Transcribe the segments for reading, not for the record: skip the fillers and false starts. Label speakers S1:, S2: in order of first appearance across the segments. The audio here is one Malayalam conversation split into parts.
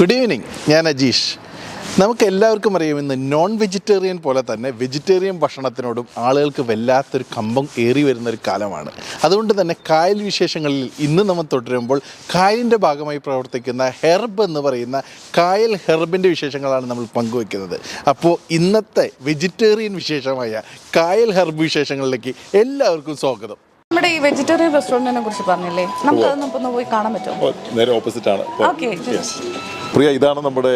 S1: ഗുഡ് ഈവനിങ്, ഞാൻ അജീഷ്. നമുക്ക് എല്ലാവർക്കും അറിയാം, ഇന്ന് നോൺ വെജിറ്റേറിയൻ പോലെ തന്നെ വെജിറ്റേറിയൻ ഭക്ഷണത്തിനോടും ആളുകൾക്ക് വല്ലാത്തൊരു കമ്പം ഏറി വരുന്നൊരു കാലമാണ്. അതുകൊണ്ട് തന്നെ കായൽ വിശേഷങ്ങളിൽ ഇന്ന് നമ്മൾ തുടരുമ്പോൾ കായലിൻ്റെ ഭാഗമായി പ്രവർത്തിക്കുന്ന ഹെർബ് എന്ന് പറയുന്ന കായൽ ഹെർബിൻ്റെ വിശേഷങ്ങളാണ് നമ്മൾ പങ്കുവയ്ക്കുന്നത്. അപ്പോൾ ഇന്നത്തെ വെജിറ്റേറിയൻ വിശേഷമായ കായൽ ഹെർബ് വിശേഷങ്ങളിലേക്ക് എല്ലാവർക്കും സ്വാഗതം.
S2: നമ്മുടെ ഈ വെജിറ്റേറിയൻ റെസ്റ്റോറൻറ്റിനെ കുറിച്ച് പറഞ്ഞില്ലേ, നമുക്ക് അതൊന്ന് പോയി കാണാൻ പറ്റുമോ?
S3: നേരെ ഓപ്പോസിറ്റ് ആണ്.
S2: ഓക്കെ
S3: പ്രിയ, ഇതാണ് നമ്മുടെ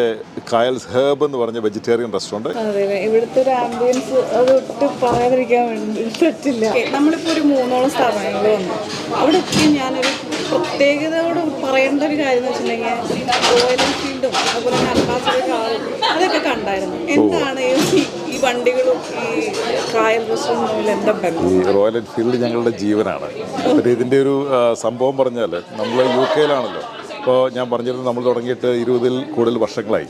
S3: കായൽ ഹെർബ് എന്ന് പറഞ്ഞ വെജിറ്റേറിയൻ റെസ്റ്റോറൻറ്റ്.
S4: അതെ, ഇവിടുത്തെ ഒരു ആംബിയൻസ് അത് ഒട്ടും പറയാതിരിക്കാൻ പറ്റില്ല. നമ്മളിപ്പോൾ ഒരു 3ഓളം സ്ഥാപനങ്ങൾ വന്നു. അവിടെ ഒക്കെ ഞാനൊരു പ്രത്യേകതയോട് പറയേണ്ട ഒരു കാര്യം എന്ന് വെച്ചിട്ടുണ്ടെങ്കിൽ റോയൽ എൻഫീൽഡും അതുപോലെ തന്നെ അംബാസഡർ കാറും അതൊക്കെ കണ്ടായിരുന്നു. എന്താണ് ഈ വണ്ടികളും ഈ കായൽ റെസ്റ്റോറൻറ്റും തമ്മിൽ എന്താ ബന്ധം?
S3: ഈ റോയൽ എൻഫീൽഡ് ഞങ്ങളുടെ ജീവനാണ്. ഇതിൻ്റെ ഒരു സംഭവം പറഞ്ഞാൽ നമ്മൾ UK-യിലാണല്ലോ. അപ്പോൾ ഞാൻ പറഞ്ഞിരുന്നത് നമ്മൾ തുടങ്ങിയിട്ട് 20-ൽ കൂടുതൽ വർഷങ്ങളായി.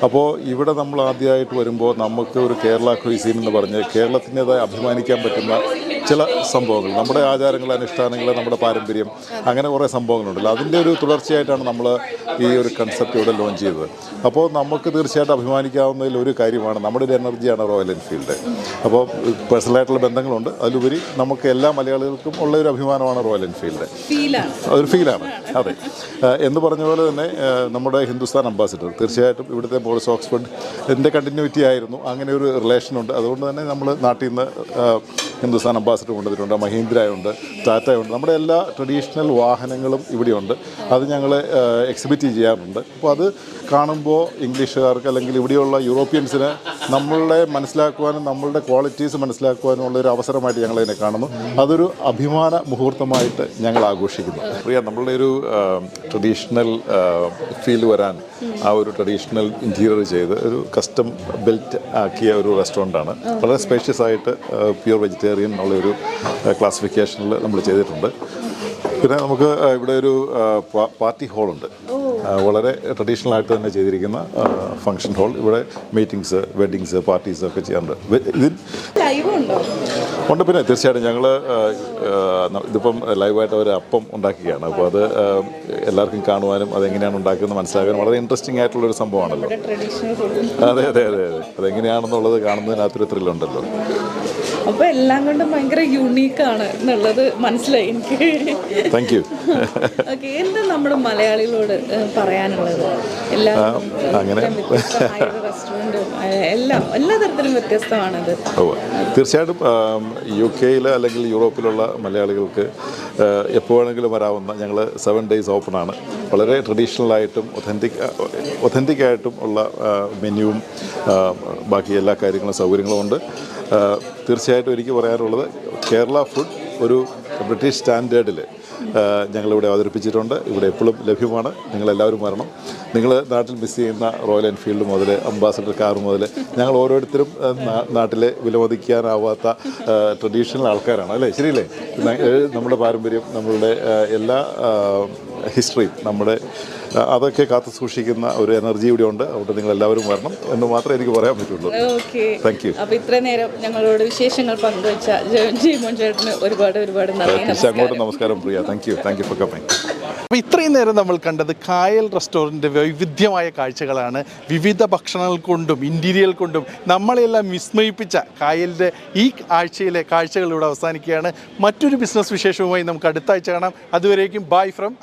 S3: അപ്പോൾ ഇവിടെ നമ്മൾ ആദ്യമായിട്ട് വരുമ്പോൾ നമുക്ക് ഒരു കേരള ക്വീസീൻ എന്ന് പറഞ്ഞ് കേരളത്തിൻ്റെതായി അഭിമാനിക്കാൻ പറ്റുന്ന ചില സംഭവങ്ങൾ, നമ്മുടെ ആചാരങ്ങൾ, അനുഷ്ഠാനങ്ങൾ, നമ്മുടെ പാരമ്പര്യം, അങ്ങനെ കുറേ സംഭവങ്ങളുണ്ടല്ലോ. അതിൻ്റെ ഒരു തുടർച്ചയായിട്ടാണ് നമ്മൾ ഈ ഒരു കൺസെപ്റ്റ് ഇവിടെ ലോഞ്ച് ചെയ്തത്. അപ്പോൾ നമുക്ക് തീർച്ചയായിട്ടും അഭിമാനിക്കാവുന്നതിൽ ഒരു കാര്യമാണ് നമ്മുടെ ഒരു എനർജിയാണ് റോയൽ എൻഫീൽഡ്. അപ്പോൾ പേഴ്സണലായിട്ടുള്ള ബന്ധങ്ങളുണ്ട്. അതിലുപരി നമുക്ക് എല്ലാ മലയാളികൾക്കും ഉള്ള ഒരു അഭിമാനമാണ് റോയൽ എൻഫീൽഡ്. അതൊരു ഫീലാണ്. അതെ, എന്ന് പറഞ്ഞ പോലെ തന്നെ നമ്മുടെ ഹിന്ദുസ്ഥാൻ അംബാസിഡർ തീർച്ചയായിട്ടും ഇവിടുത്തെ മോറിസ് ഓക്സ്ഫോർഡ് ഇതിൻ്റെ കണ്ടിന്യൂറ്റി ആയിരുന്നു. അങ്ങനെ ഒരു റിലേഷനുണ്ട്. അതുകൊണ്ട് തന്നെ നമ്മൾ നാട്ടിൽ നിന്ന് ഹിന്ദുസ്ഥാൻ അംബാസിഡർ കൊണ്ടുവന്നിട്ടുണ്ട്, മഹീന്ദ്രയുണ്ട്, ടാറ്റയുണ്ട്. നമ്മുടെ എല്ലാ ട്രഡീഷണൽ വാഹനങ്ങളും ഇവിടെയുണ്ട്. അത് ഞങ്ങൾ എക്സിബിറ്റ് ചെയ്യാറുണ്ട്. അപ്പോൾ അത് കാണുമ്പോൾ ഇംഗ്ലീഷുകാർക്ക് അല്ലെങ്കിൽ ഇവിടെയുള്ള യൂറോപ്യൻസിന് നമ്മളെ മനസ്സിലാക്കുവാനും നമ്മളുടെ ക്വാളിറ്റീസ് മനസ്സിലാക്കുവാനും ഉള്ളൊരു അവസരമായിട്ട് ഞങ്ങളതിനെ കാണുന്നു. അതൊരു അഭിമാന മുഹൂർത്തമായിട്ട് ഞങ്ങൾ ആഘോഷിക്കുന്നു. പ്രിയ, നമ്മളുടെ ഒരു ട്രഡീഷണൽ ഫീൽ വരാൻ ആ ഒരു ട്രഡീഷണൽ ഇൻറ്റീരിയർ ചെയ്ത് ഒരു കസ്റ്റം ബിൽറ്റ് ആക്കിയ ഒരു റെസ്റ്റോറൻ്റാണ്. വളരെ സ്പേഷ്യസ് ആയിട്ട് പ്യൂർ വെജിറ്റേറിയൻ എന്നുള്ള ഒരു ക്ലാസിഫിക്കേഷനിൽ നമ്മൾ ചെയ്തിട്ടുണ്ട്. പിന്നെ നമുക്ക് ഇവിടെ ഒരു പാർട്ടി ഹാളുണ്ട്. വളരെ ട്രഡീഷണൽ ആയിട്ട് തന്നെ ചെയ്തിരിക്കുന്ന ഫംഗ്ഷൻ ഹാൾ. ഇവിടെ മീറ്റിംഗ്സ്, വെഡ്ഡിങ്സ്, പാർട്ടീസ് ഒക്കെ ചെയ്യാറുണ്ട്. ഉണ്ട്. പിന്നെ തീർച്ചയായിട്ടും ഞങ്ങൾ ഇതിപ്പം ലൈവായിട്ട് ഒരു അപ്പം ഉണ്ടാക്കുകയാണ്. അപ്പോൾ അത് എല്ലാവർക്കും കാണുവാനും അതെങ്ങനെയാണ് ഉണ്ടാക്കുന്നത് മനസ്സിലാക്കാനും വളരെ ഇൻട്രസ്റ്റിംഗ് ആയിട്ടുള്ളൊരു സംഭവമാണല്ലോ. അതെ അതെ അതെ അതെ അതെങ്ങനെയാണെന്നുള്ളത് കാണുന്നതിനകത്തൊരു ത്രില്ലുണ്ടല്ലോ.
S4: അപ്പോൾ എല്ലാം കൊണ്ടും ഭയങ്കര യൂണീക്കാണ് എന്നുള്ളത് മനസ്സിലായി എനിക്ക്.
S3: Thank you.
S4: ഓക്കെ, എന്താ നമ്മുടെ മലയാളികളോട് പറയാനുള്ളത്?
S3: അങ്ങനെ
S4: റെസ്റ്റോറൻറ്റും എല്ലാ തരത്തിലും വ്യത്യസ്തമാണത്.
S3: തീർച്ചയായിട്ടും UK-ൽ അല്ലെങ്കിൽ യൂറോപ്പിലുള്ള മലയാളികൾക്ക് എപ്പോൾ വേണമെങ്കിലും വരാവുന്ന, ഞങ്ങൾ 7 days ഓപ്പണാണ്. വളരെ ട്രഡീഷണലായിട്ടും ഒഥൻറ്റിക്കായിട്ടും ഉള്ള മെനുവും ബാക്കി എല്ലാ കാര്യങ്ങളും സൗകര്യങ്ങളും ഉണ്ട്. തീർച്ചയായിട്ടും എനിക്ക് പറയാനുള്ളത്, കേരള ഫുഡ് ഒരു ബ്രിട്ടീഷ് സ്റ്റാൻഡേർഡിൽ ഞങ്ങളിവിടെ അവതരിപ്പിച്ചിട്ടുണ്ട്. ഇവിടെ എപ്പോഴും ലഭ്യമാണ്. നിങ്ങളെല്ലാവരും വരണം. നിങ്ങൾ നാട്ടിൽ മിസ് ചെയ്യുന്ന റോയൽ എൻഫീൽഡ് മുതൽ അംബാസഡർ കാർ മുതൽ ഞങ്ങൾ ഓരോരുത്തരും നാട്ടിലെ വിലമതിക്കാനാവാത്ത ട്രഡീഷണൽ ആൾക്കാരാണ്, അല്ലേ? ശരിയല്ലേ? നമ്മുടെ പാരമ്പര്യം, നമ്മളുടെ എല്ലാ ഹിസ്റ്ററിയും, നമ്മുടെ അതൊക്കെ കാത്തു സൂക്ഷിക്കുന്ന ഒരു എനർജി ഇവിടെ ഉണ്ട്. അതുകൊണ്ട് നിങ്ങൾ എല്ലാവരും വരണം എന്ന് മാത്രമേ എനിക്ക് പറയാൻ പറ്റുള്ളൂ.
S4: Thank you. അപ്പോൾ ഇത്രയും നേരം ഞങ്ങളോട് വിശേഷങ്ങൾ പങ്കുവച്ച ജയമോൻ ചേട്ടന് ഒരുപാട് നന്ദി.
S3: അങ്ങോട്ട് നമസ്കാരം Priya. Thank you for coming.
S1: അപ്പോൾ ഇത്രയും നേരം നമ്മൾ കണ്ടത് കായൽ റെസ്റ്റോറൻറ്റ് വൈവിധ്യമായ കാഴ്ചകളാണ്. വിവിധ ഭക്ഷണങ്ങൾ കൊണ്ടും ഇൻറ്റീരിയൽ കൊണ്ടും നമ്മളെല്ലാം വിസ്മയിപ്പിച്ച കായലിൻ്റെ ഈ ആഴ്ചയിലെ കാഴ്ചകൾ ഇവിടെ അവസാനിക്കുകയാണ്. മറ്റൊരു ബിസിനസ് വിശേഷവുമായി നമുക്ക് അടുത്ത ആഴ്ച കാണാം. അതുവരേക്കും ബൈ ഫ്രം